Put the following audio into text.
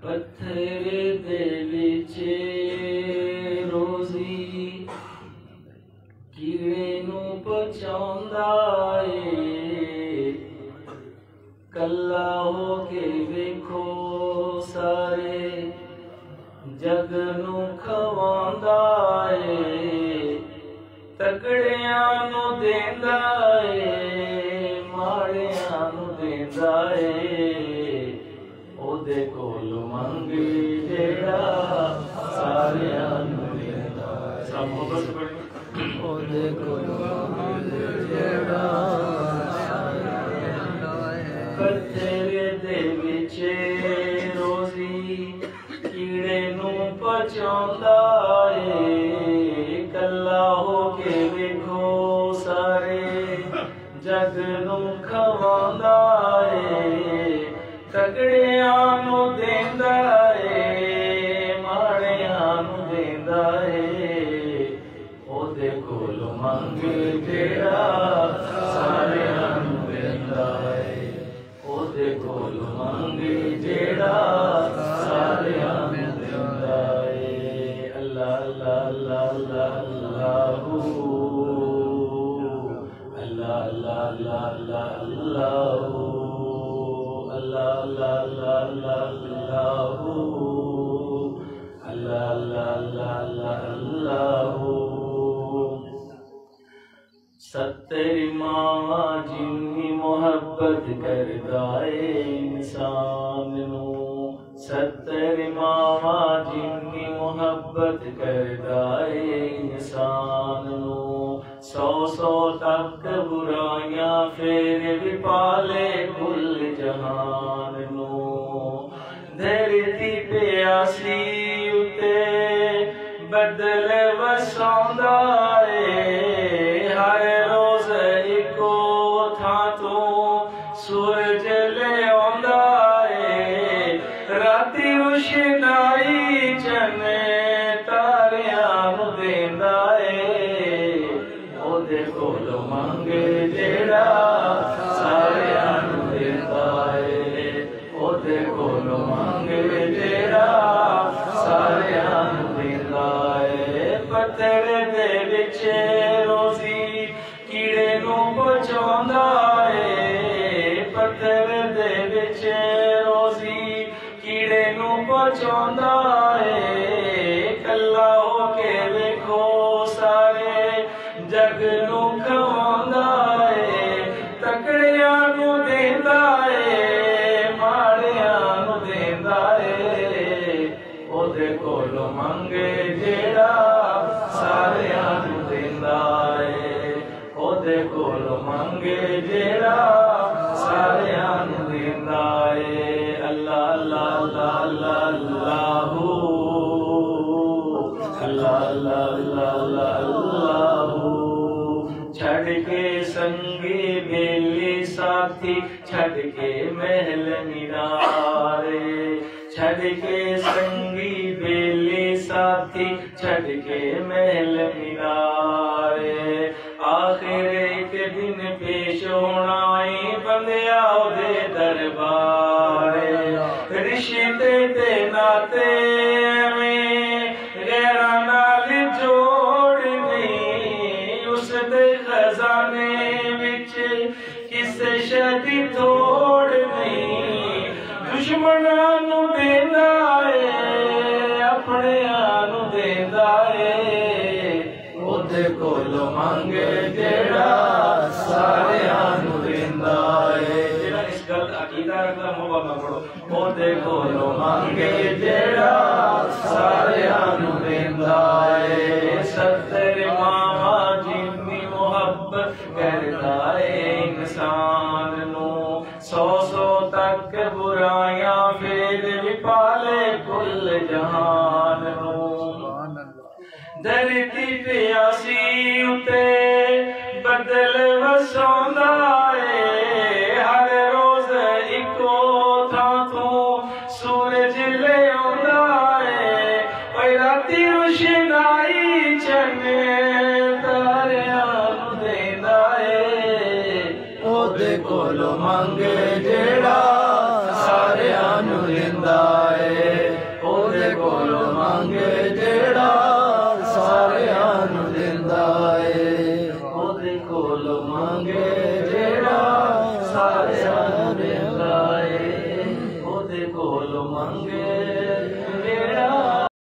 पत्थर दे विच रोजी कीड़े नूं पहुंचाउंदा ए, कल्ला हो के वेखो सारे जग नूं खवांदा ए, तगड़ियां नूं देंदा ए, माड़ियां नूं देंदा ए, ओदे कोल मंग जेड़ा सारियां नूं देंदा ए। सब मोहब्बत से पढ़ो। ओदे कोल मंग जेड़ा पत्थर दे विच रोजी कीड़े नूं पहुंचाउंदा ए, कल्ला हो के वेखो सारे जग नूं खवांदा ए, तगड़ियां नूं देंदा ए, माड़ियां नूं देंदा ए, ओदे कोल मंग जेड़ा सारियां नूं देंदा ए, ओदे कोल मंग जेड़ा सारियां नूं देंदा ए। अल्लाह अल्लाह अल्लाह अल्लाह अल्लाह अल्लाह अल्लाह अल्लाह अल्लाह अल्लाह अल्लाह अल्लाह अल्लाह अल्लाह अल्लाह। सत्तर मावा जिन्नी मोहब्बत करदा ए इंसान नूं, सत्तर मावा जिन्नी मोहब्बत करदा ए इंसान नूं, सौ सौ तक बुराइयां फिर भी पाले कुल जहान नूं, धरती पे आसी उते बदल वसाउंदा ए, हर रोज इको थां तों सूरज ले आउंदा ए, राती रोशनाई चने तारियां नूं देंदा ए, ओदे कोल मंग जेड़ा सारियां नूं देंदा ए, ओदे कोल मंग जेड़ा सारियां नूं देंदा ए। पत्थर दे विच रोजी कीड़े नूं पहुंचाउंदा ए, पत्थर दे विच रोजी कीड़े नूं पहुंचाउंदा ए, कल्ला हो के वेखो सारे जग नूं खवांदा ए, तकड़ियां नूं देंदा ए, माड़ियां नूं देंदा ए, ओदे कोल मंग जेड़ा सारियां नूं देंदा ए, ओदे कोल मंग जेड़ा सारियां नूं देंदा ए। अल्लाह अल्लाह अल्लाह अल्लाह अल्लाह अल्लाह अल्लाह अल्लाह। छड़ के संगी बेली साथी छड़ के महल मीनारे, छड़ के संगी बेली साथी छड़ के महल मीनारे, आखिर एक दिन पेश होना ही बंदिया ओदे दरबारे, रिश्ते ते नाते में गैरां नाल जोड़ नहीं, उसदे खजाने विच किसे शदी थोड़ नहीं, दुश्मनां नूं देंदा ए, अपणियां नूं देंदा ए, ओदे कोल मंग जेड़ा सारियां नूं देंदा ए। जेड़ा इस गल अकीदा रखदा मोहब्बत ना पढ़ो, ओदे कोल मंग जेड़ा सारियां नूं देंदा ए। सत्तर मावा जिन्नी मोहब्बत करदा ए इंसान नूं, सौ सौ तक बुराइयां फिर भी पाले कुल जहान नूं, धरती पे आसी उते बदल वसाउंदा ए, हर रोज इको थां तों सूरज ले आउंदा ए, ओए राती रोशनाई चने तारियां नूं देंदा ए, ओदे कोल मंग जेड़ा सारियां नूं देंदा ए। मंगे जेड़ा सारियां नूं दिंदा है ओदे कोल मंगे जेड़ा सारियां नूं दिंदा है ओदे कोल मंगे